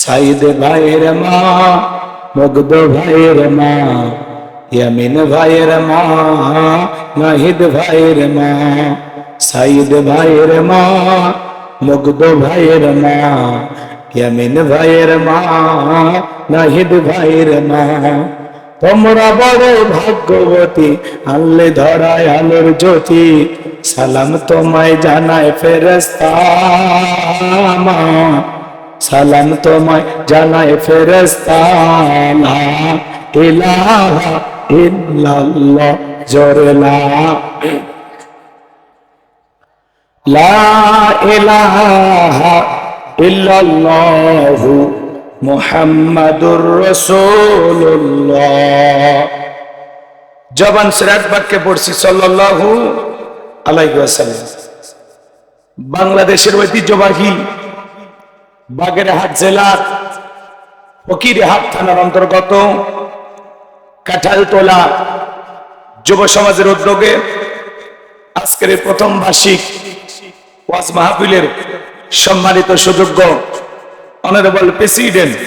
সাইদ ভাইয়ের মা, মুগ্ধ ভাইয়ের মা, ইয়ামিন ভাইয়ের মা, নাহিদ ভাইয়ের মা। সাইদ ভাইয়ের মা, মুগ্ধ ভাইয়ের মা, ইয়ামিন ভাইয়ের মা, নাহিদ ভাইয়ের মা। তোমরা বড় ভাগ্যবতী, আনলে ধরায় আলোর জ্যোতি। সালাম তোমায় জানায় ফেরেশতা মা, সালাম তোমায় জানায় ফেরেশতা। লা ইলাহা ইল্লাল্লাহ, জোরে লা ইলাহা ইল্লাল্লাহু মুহাম্মাদুর রাসূলুল্লাহ। জবান সিরাত বাক্যে পড়ছি সাল্লাল্লাহু আলাইহি ওয়াসাল্লাম। বাংলাদেশের ঐতিহ্যবাহী বাগেরহাট জেলার ফকিরহাট থানার অন্তর্গত কাঁঠালতলা যুব সমাজের উদ্যোগে আজকের প্রথম বার্ষিক ওয়াজ মাহফিলের সম্মানিত সুযোগ্য অনারেবল প্রেসিডেন্ট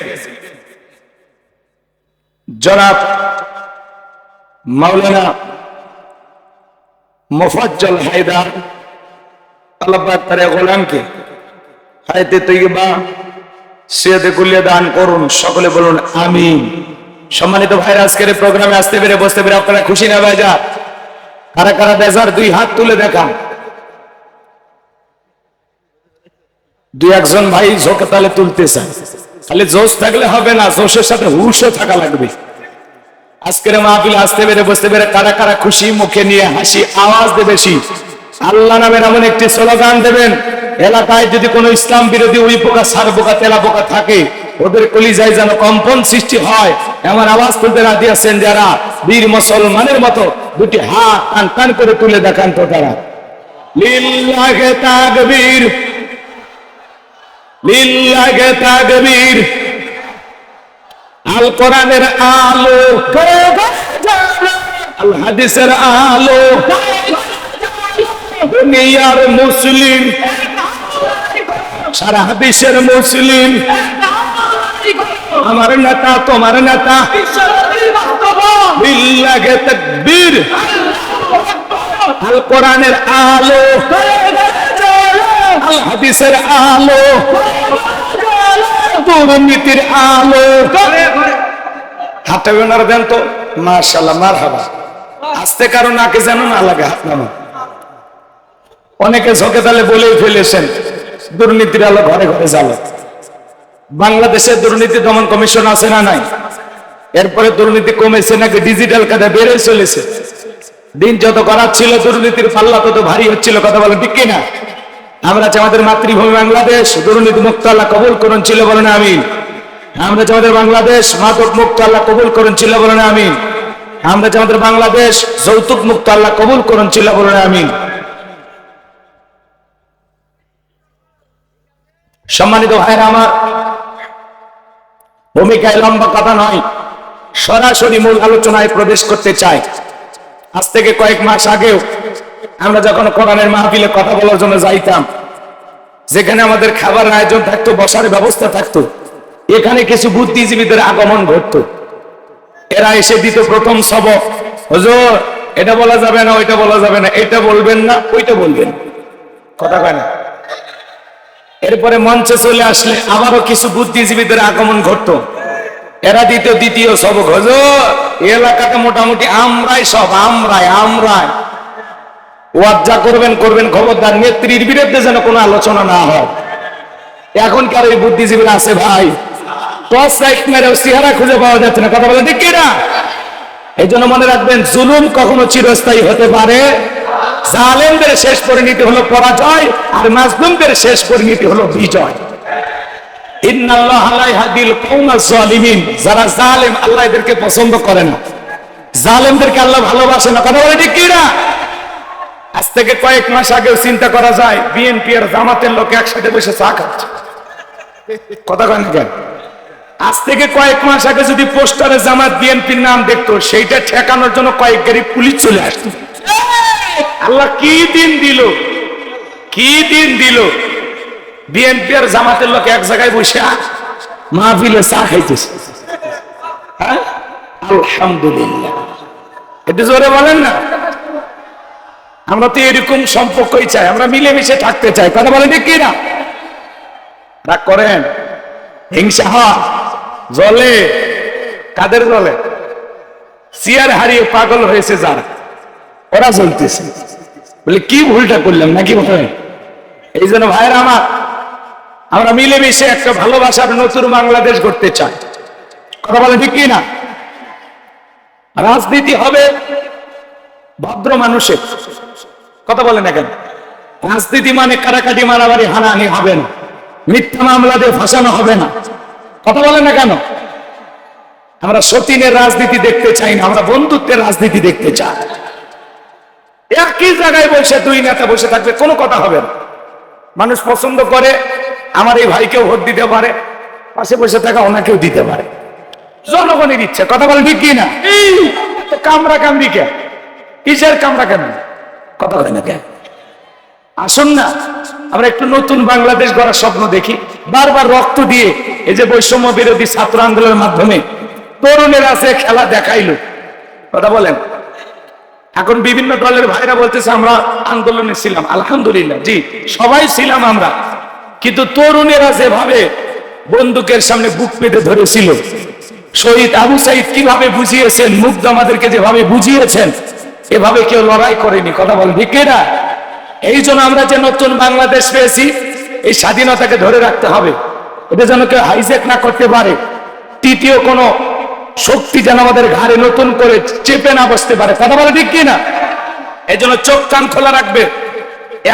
জনাব মাওলানা মুফাজ্জল হায়দার, আল্লাহ পাক তার গোলামকে হায়াতে তৈয়বা সিয়াতে কুল্লিয়া দান করুন, সকলে বলুন আমিন। সম্মানিত ভাইরা, আজকের প্রোগ্রামে আসতে পেরে বসতে পেরে আপনারা খুশি না ভাইজা? কারা কারা বেজার দুই হাত তুলে দেখান। দুই একজন ভাই ঝোঁকে তালে তুলতে চান, খালি জোশ থাকলে হবে না, জোশের সাথে হুশও থাকা লাগবে। আজকের মাহফিলে আসতে পেরে বসতে পেরে কারা কারা খুশি, মুখে নিয়ে হাসি আওয়াজ দেবে বেশি। আল্লাহ নামের এমন একটি স্লোগান দেবেন, এলাকায় যদি কোনো ইসলাম বিরোধী উই পোকা, সার পোকা, তেলা পোকা থাকে, ওদের কলিজায় যেন কম্পন সৃষ্টি হয়, এমন আওয়াজ তুলতে রাজি আছেন যারা? বীর মুসলমানের মতো দুটি হাত টান টান করে তুলে দেখান তো তারা। লিল্লাহে তাকবীর, লিল্লাহে তাকবীর। আল কোরআনের আলো, আল হাদিসের আলো, দুনিয়ার মুসলিম, সারা বিশ্বের মুসলিম, আমার নেতা তোমার নেতা। লিল্লাহে তাকবীর। আল কোরআনের আলো, আল হাদিসের আলো, দুর্নীতির আলো। হাতে বেনার দেন তো, মাশাআল্লাহ, মারহাবা। আস্তে কারো নাকে যেন না লাগে হাত নামা। অনেকে ঝোঁকে তালে বলেই ফেলেছেন দুর্নীতির আলো ঘরে ঘরে জ্বালো। বাংলাদেশে দুর্নীতি দমন কমিশন আছে না নাই? এরপরে দুর্নীতি কমেছে নাকি ডিজিটাল কাজে বেড়ে চলেছে? দিন যত করার ছিল দুর্নীতির পাল্লা তত ভারী হচ্ছিল, কথা বলেন ঠিক কিনা? আমরা চাই আমাদের মাতৃভূমি বাংলাদেশ দুর্নীতি মুক্ত আল্লাহ কবুল করুন, ছিল বলেন আমিন। আমরা চাই আমাদের বাংলাদেশ মাদক মুক্ত আল্লাহ কবুল করুন, ছিল বলেন আমিন। আমরা চাই আমাদের বাংলাদেশ যৌতুক মুক্ত আল্লাহ কবুল করুন, ছিল বলেন আমিন। সম্মানিত ভাইরা আমার, ভূমিকায় লম্বা কথা নয়, সরাসরি মূল আলোচনায় প্রবেশ করতে চাই। আজ থেকে কয়েক মাস আগেও আমরা যখন কোরআনের মাহফিলে কথা বলার জন্য যাইতাম, যেখানে আমাদের খাবার আয়োজন থাকতো, বসার ব্যবস্থা থাকতো, এখানে কিছু বুদ্ধিজীবীদের আগমন ঘটতো। এরা এসে দিত প্রথম সবক, হুজুর এটা বলা যাবে না, ওইটা বলা যাবে না, এটা বলবেন না, ওইটা বলবেন, কথা কয় না। এরপরে মঞ্চে চলে আসলে আবারও কিছু বুদ্ধিজীবীদের আগমন ঘটতো। এরা দিত দ্বিতীয় সবক, হুজুর এলাকাতে মোটামুটি আমরাই সব, আমরাই ওয়াজ যা করবেন করবেন, খবরদার নেত্রীর বিরুদ্ধে যেন কোনো আলোচনা না হয়। এখন কি আর ওই বুদ্ধিজীবীরা আছে ভাই? টর্চ লাইট মেরে চেহারা খুঁজে পাওয়া যাচ্ছে না, কথা বলেন ঠিক কিনা? এই জন্য মনে রাখবেন, জুলুম কখনো চিরস্থায়ী হতে পারে। জালেমদের শেষ পরিণতি হলো পরাজয়, আর মাজলুমদের শেষ পরিণতি হলো বিজয়। ইন্নাল্লাহা লা ইয়াহদিল কওমাজ জালিমিন। যারা জালেম, আল্লাহ এদেরকে পছন্দ করে না, জালেমদেরকে আল্লাহ ভালোবাসে না, কথা বলেন ঠিক কিনা? আজ থেকে কয়েক মাস আগেও চিন্তা করা যায়, বিএনপি আর জামাতের লোক একসাথে বসে চা খাচ্ছে, কথা কয় না কেন? আজ থেকে কয়েক মাস আগে যদি পোস্টারে জামাত বিএনপির নাম দেখতো, সেইটা ঠেকানোর জন্য কয়েক গাড়ি পুলিশ চলে আসতো। আল্লাহ কি দিন দিল, কি দিন দিল! বিএনপি আর জামাতের লোক এক জায়গায় বসে মাহফিলে চা খাইতেছে। হ্যাঁ, আলহামদুলিল্লাহ, একটু জোরে বলেন না। আমরা তো এরকম সম্পর্কই চাই, আমরা মিলেমিশে থাকতে চাই, কথা বলেন ঠিক কিনা? রাগ করেন, হিংসা হয়, জলে কাদের জলে? চেয়ার হারিয়ে পাগল হয়েছে যারা, ওরা জ্বলতেছে। বলে কি ভুলটা করলাম নাকি ভাই? এই জন্য ভাইয়ের আমার, আমরা মিলেমিশে একটা ভালোবাসার নতুন বাংলাদেশ গড়তে চাই, কথা বলেন ঠিক কিনা? রাজনীতি হবে ভদ্র মানুষের, কথা বলেন না কেন? রাজনীতি মানে কাটাকাটি মারামারি হানাহানি হবে না, মিথ্যা মামলা দিয়ে ফাঁসানো হবে না, কথা বলেন না কেন? আমরা সতীনের রাজনীতি দেখতে চাই না, আমরা বন্ধুত্বের রাজনীতি দেখতে চাই। একই জায়গায় বসে দুই নেতা বসে থাকবে, কোনো কথা হবে না। মানুষ পছন্দ করে আমার এই ভাইকেও ভোট দিতে পারে, পাশে বসে থাকা ওনাকেও দিতে পারে, জনগণের ইচ্ছা, কথা বলেন ঠিক কিনা? কামরা কামড়ি কে, কিসের কামরা কামড়ি, কথা বলেন না কেন? আসুন না আমরা একটু নতুন বাংলাদেশ গড়ার স্বপ্ন দেখি। বারবার রক্ত দিয়ে এই যে বৈষম্য বিরোধী ছাত্র আন্দোলনের মাধ্যমে তরুণের আছে খেলা দেখাইলো, কথা বলেন। এখন বিভিন্ন দলের ভাইরা বলতেছে আমরা আন্দোলনে ছিলাম, আলহামদুলিল্লাহ, জি সবাই ছিলাম আমরা, কিন্তু তরুণেরা যেভাবে বন্দুকের সামনে বুক পেতে ধরেছিল, শহীদ আবু সাইদ কিভাবে বুঝিয়েছেন, মুগ্ধ আমাদেরকে যেভাবে বুঝিয়েছেন, এভাবে কেউ লড়াই করেনি, কথা বলেন ঠিক না? এই জন্য আমরা যে নতুন বাংলাদেশ পেয়েছি, এই স্বাধীনতাকে ধরে রাখতে হবে, এটা যেন কেউ হাইজ্যাক না করতে পারে, তৃতীয় কোন শক্তি যেন আমাদের ঘাড়ে নতুন করে চেপে না বসতে পারে, কথা বলে ঠিক কিনা? এই জন্য চোখ কান খোলা রাখবে।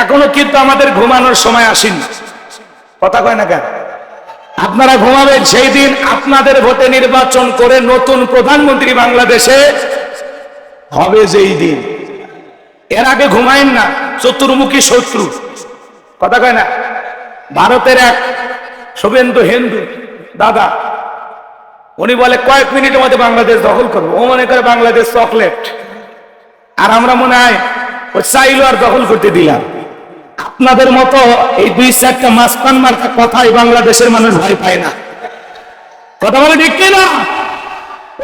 এখনো কিন্তু আমাদের ঘুমানোর সময় আসেনি, কথা কয় না কেন? আপনারা ঘুমাবেন সেই দিন আপনাদের ভোটে নির্বাচন করে নতুন প্রধানমন্ত্রী বাংলাদেশে হবে যেই দিন, এর আগে ঘুমায়েন না, চতুর্মুখী শত্রু, কথা কয় না? ভারতের এক শুভেন্দু হিন্দু দাদা, উনি বলে কয়েক মিনিটের মধ্যে বাংলাদেশ দখল করবো, ও মনে করে বাংলাদেশ চকলেট, আর আমরা মনে হয় ও চাইলো আর দখল করতে দিলাম। আপনাদের মতো এই দুই চারটা মাঝখান মার্কা কথাই বাংলাদেশের মানুষ ভয় পায় না, কথা বলে ঠিক কিনা?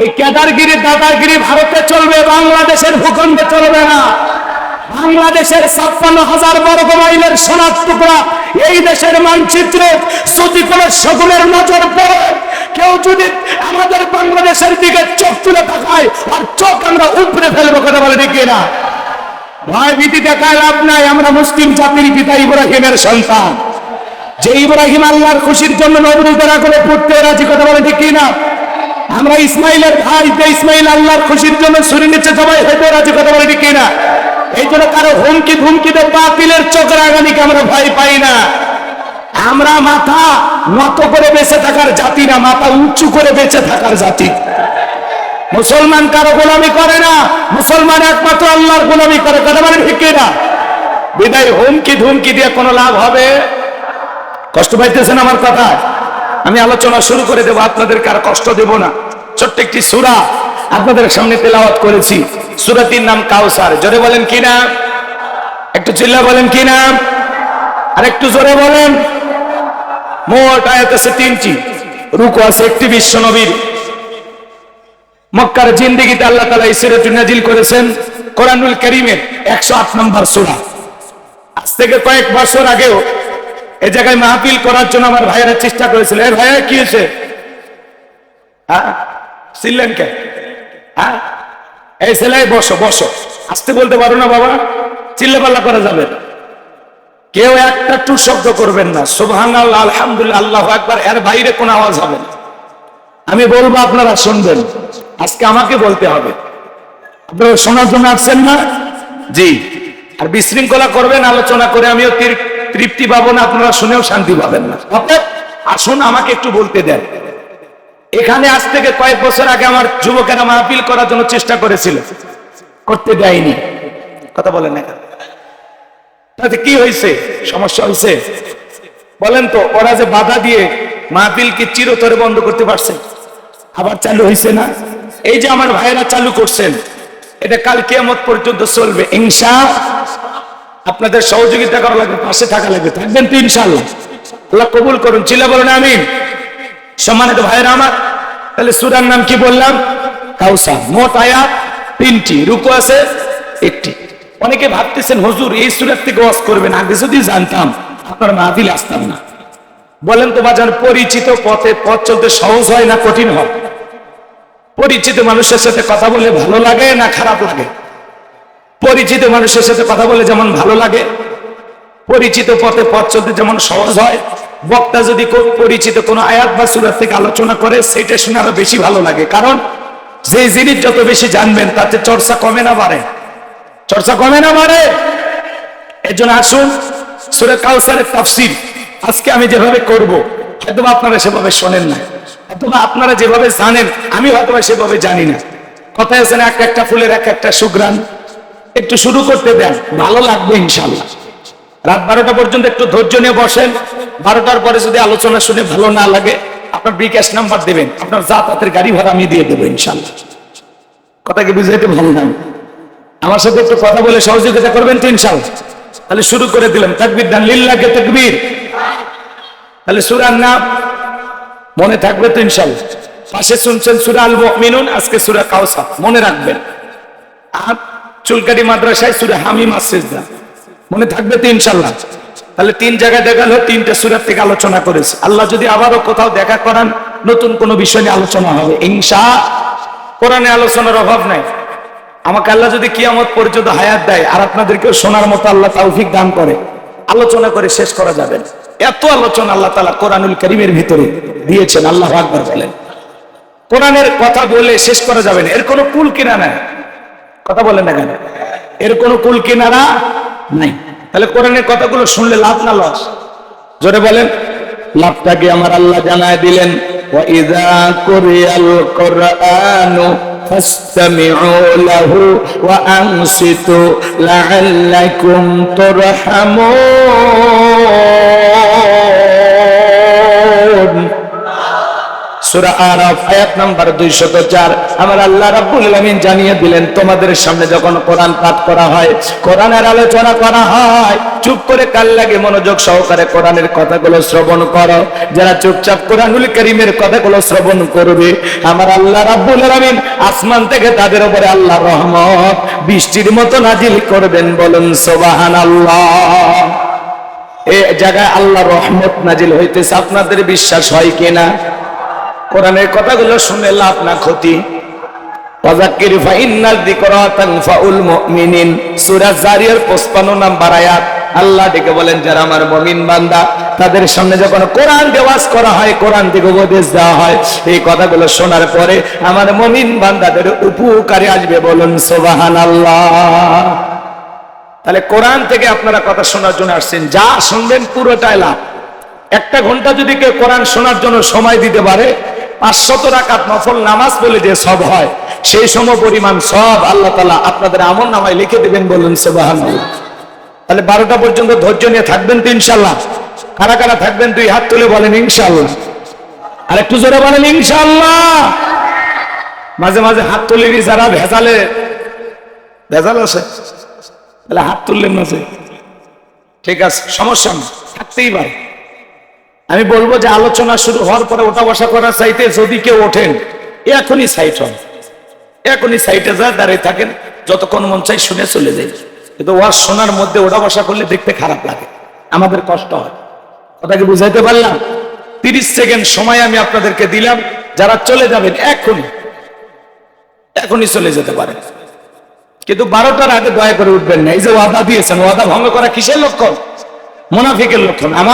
এই ক্যাডারগিরি দাদাগিরি ভারতে চলবে, বাংলাদেশের ভূখণ্ডে চলবে না। বাংলাদেশের 56,000 বর্গ মাইলের সোনার টুকরা এই দেশের মানচিত্রে যদি কোনো শকুনের নজর পড়ে, কেউ যদি আমাদের বাংলাদেশের দিকে চোখ তুলে তাকায়, আর চোখ আমরা উপড়ে ফেলবো, কথা বলে ঠিক না? ভয় ভীতি দেখায় লাভ নাই, আমরা মুসলিম জাতির পিতা ইব্রাহিমের সন্তান, যে ইব্রাহিম আল্লাহর খুশির জন্য নবরীদের আগুনে পুড়তে রাজি, কথা বলে ঠিক না? আমরা ইসমাইলের ভাই, যে ইসমাইল আল্লাহর খুশির জন্য ছুরি নিচে সবাই হেঁটে রাজি, কথা বলে ঠিক না? এই জন্য কারো হুমকি ধুমকিতে বাতিলের চোখের আগামীকে আমরা ভয় পাই না। আমরা মাথা নত করে বেঁচে থাকার জাতি না, মাথা উঁচু করে বেঁচে থাকার জাতি। মুসলমান কারো গোলামি করে না, মুসলমান একমাত্র আল্লাহর গোলামি করে, কথা বলে ঠিক না? বিদায় হুমকি ধুমকি দিয়ে কোনো লাভ হবে? কষ্ট পাইতেছেন আমার কথা? আমি আলোচনা শুরু করে দেবো, আপনাদেরকে আর কষ্ট দেব না। ছোট্ট একটি সূরা আপনাদের সামনে তেলাওয়াত করেছি, সূরাটির নাম কাউসার। জোরে বলেন কি নাম? একটু চিল্লা বলেন কি নাম? আর একটু জোরে বলেন। মোট আয়াত আছে 3টি, রুকু আছে একটি। বিশ্ব নবীর মক্কার জিন্দেগিতে আল্লাহ তাআলা এই সূরাটি নাজিল করেছেন, কোরআনুল কারীমের 108 নম্বর সূরা। আজ থেকে কয়েক বছর আগেও এই জায়গায় মাহফিল করার জন্য আমার ভাইয়েরা চেষ্টা করেছিল। এ ভাইয়া কি হয়েছে? হ্যাঁ ছিলেন কে? হ্যাঁ এই ছেলে বসো বসো, আসতে বলতে পারো না বাবা, চিল্লা পাল্লা করা যাবে না, কেউ একটা টু শব্দ করবেন না, সুবহানাল্লাহ আলহামদুলিল্লাহ আল্লাহু আকবার, এর বাইরে কোনো আওয়াজ হবে না। আমি বলবো আপনারা শুনবেন, আজকে আমাকে বলতে হবে, আপনারা শোনার জন্য আসছেন না? জি। আর বিশৃঙ্খলা করবেন আলোচনা করে, আমিও তৃপ্তি পাবো না, আপনারা শুনেও শান্তি পাবেন না। অতএব আসুন আমাকে একটু বলতে দেন। এখানে আজ থেকে কয়েক বছর আগে আমার যুবকেরা মাহফিল করার জন্য চেষ্টা করেছিল, করতে দেয়নি, কথা বলেন না। তাতে কি হয়েছে? সমস্যা হয়েছে? বলেন তো, ওরা যে বাধা দিয়ে মাহফিলকে চিরতরে বন্ধ করতে পারছে, আবার চালু হয়েছে না? এই যে আমার ভাইয়েরা চালু করছেন, এটা কাল কিয়ামত পর্যন্ত চলবে ইনশাআল্লাহ। আপনাদের সহযোগিতা করা লাগবে, পাশে থাকা লাগবে, থাকবেন তো ইনশাআল্লাহ? আল্লাহ কবুল করুন, চিল্লা বলেন আমিন। সম্মানিত ভাইরা আমার, তাহলে সূরার নাম কি বললাম? কাউসার। মোট আয়াত 3টি, রুকু আছে 1টি। অনেকে ভাবতেছেন হুজুর এই সূরা থেকে ওয়াজ করবেন, আগে যদি জানতাম আপনার মাহফিলে আসতাম না। বলেন তো বাজার, পরিচিত পথে পথ চলতে সহজ হয় না কঠিন হয়? পরিচিত মানুষের সাথে কথা বলে ভালো লাগে না খারাপ লাগে? পরিচিত মানুষের সাথে কথা বলে যেমন ভালো লাগে, পরিচিত পথে পথ চলতে যেমন সহজ হয়, বক্তা যদি পরিচিত কোনো আয়াত বা সূরা থেকে আলোচনা করে সেটা শুনে আরো বেশি ভালো লাগে। কারণ যে জিনিস যত বেশি জানবেন তাতে চর্চা কমে না বাড়ে? চর্চা কমে না বাড়ে? এর জন্য আসুন সূরা কাউসারের তাফসীর আজকে আমি যেভাবে করব, হয়তো আপনারা সেভাবে শোনেন না, হয়তো আপনারা যেভাবে জানেন আমি হয়তো সেভাবে জানি না। কথা আছে না, একটা ফুলের এক একটা সুঘ্রাণ। একটু শুরু করতে দেন, ভালো লাগবে ইনশাআল্লাহ। রাত 12টা পর্যন্ত একটু ধৈর্য নিয়ে বসেন। 12টার পরে যদি আলোচনা শুনে ভালো না লাগে আপনার বিকাশ নাম্বার দেবেন, আপনার যাতায়াতের গাড়ি ভাড়া আমি দিয়ে দেবো ইনশাআল্লাহ। কথা কি বুঝাইতে ভালো না? আমার সাথে একটু কথা বলে সহযোগিতা করবেন তো ইনশাআল্লাহ। তাহলে শুরু করে দিলাম, তাকবীর দেন, লিল্লাহি তাকবীর। তাহলে সূরার নাম মনে থাকবে তো ইনশাআল্লাহ। পাশে শুনছেন সূরা আল মুমিনুন, আজকে সূরা কাউসার মনে রাখবেন। আর চুলকাটি মাদ্রাসায় সূরা হামিম আস-সিজদা মনে থাকবে তো ইনশাআল্লাহ। তাহলে 3 জায়গায় দেখা হলো, 3টা সূরা থেকে আলোচনা করেছে। আল্লাহ যদি আবারও কোথাও দেখা করান নতুন কোনো বিষয় নিয়ে আলোচনা হবে ইনশাআল্লাহ। কোরআনে আলোচনার অভাব নাই। আমাকে আল্লাহ যদি কিয়ামত পর্যন্ত হায়াত দেয় আর আপনাদেরকেও শোনার মতো আল্লাহ তৌফিক দান করে, আলোচনা করে শেষ করা যাবে না। এত আলোচনা আল্লাহ তাআলা কোরআনুল কারীমের ভিতরে দিয়েছেন। আল্লাহু আকবার বলেন। কোরআনের কথা বলে শেষ করা যাবে না, এর কোনো কুল কিনারা নাই। কথা বলেন না কেন? এর কোনো কুল কিনারা নাই। তাহলে কোরআনের কথাগুলো শুনলে লাভ না লস? জোরে বলেন। লাভটাকে আমার আল্লাহ জানায় দিলেন, ওয়া ইযা কুরিয়াল কুরআনু ফাসতামিউ লাহু ওয়া আনসিতু লাআল্লাকুম তুরহামুন। সূরা আরাফ আয়াত নাম্বার 204। আমার আল্লাহ রাব্বুল আলামিন জানিয়ে দিলেন, তোমাদের সামনে যখন কোরআন পাঠ করা হয়, কোরআনের আলোচনা করা হয়, চুপ করে কান লাগে মনোযোগ সহকারে কোরআনের কথাগুলো শ্রবণ করো। যারা চুপচাপ কোরআনুল কারীমের কথাগুলো শ্রবণ করবে, আমার আল্লাহ রাব্বুল আলামিন আসমান থেকে তাদের উপরে আল্লাহর রহমত বৃষ্টির মতো নাজিল করবেন। বলুন সুবহানাল্লাহ। এই জায়গায় আল্লাহর রহমত নাজিল হইতেছে, আপনাদের বিশ্বাস হয় কিনা? কোরআনের কথাগুলো শুনে লাভ না ক্ষতি? ওয়াযাক্কির ফাইন্নাল যিকরা তানফাউল মুমিনিন। সূরা জারিয়ার 55 নম্বর আয়াত। আল্লাহ ডেকে বলেন, যারা আমার মুমিন বান্দা তাদের সামনে যখন কোরআন ওয়াজ করা হয়, কোরআন থেকে উপদেশ দেওয়া হয়, এই কথাগুলো শোনার পরে আমার মুমিন বান্দাদের উপকারে আসবে। বলুন সুবহানাল্লাহ। তাহলে কোরআন থেকে আপনারা কথা শোনার জন্য আসছেন, যা শুনবেন পুরোটাই লাভ। 1 ঘন্টা যদি কেউ কোরআন শোনার জন্য সময় দিতে পারে, 500 রাকাত নফল নামাজ বলে যে সব হয়, সেই সম পরিমাণ সব আল্লাহ তাআলা আপনাদের আমল নামায় লিখে দিবেন। বলুন সুবহানাল্লাহ। তাহলে 12টা পর্যন্ত ধৈর্য নিয়ে থাকবেন তো ইনশাআল্লাহ? কারা কারা থাকবেন 2 হাত তুলে বলেন ইনশাআল্লাহ। আর একটু জোরে বলেন ইনশাআল্লাহ। মাঝে মাঝে হাত তুলেনি যারা ভেজাল আছে, তাহলে হাত তুললেন না যে, ঠিক আছে, সমস্যা নেই, থাকতেই পারে। আমি বলবো যে আলোচনা শুরু হওয়ার পরে ওঠা বসা করার চাইতে যদি কেউ ওঠেন এখনই সাইট হন, এখনই সাইটে যা দাঁড়িয়ে থাকেন, যতক্ষণ মন চাই শুনে চলে যাই। কিন্তু ওয়াজ শোনার মধ্যে ওঠা বসা করলে দেখতে খারাপ লাগে, আমাদের কষ্ট হয়। কথা কি বুঝাইতে পারলাম? 30 সেকেন্ড সময় আমি আপনাদেরকে দিলাম, যারা চলে যাবেন এখনই চলে যেতে পারেন, কিন্তু 12টার আগে দয়া করে উঠবেন না। এই যে ওয়াদা দিয়েছেন, ওয়াদা ভঙ্গ করা কিসের লক্ষণ? মুনাফিকের লক্ষণ। আমার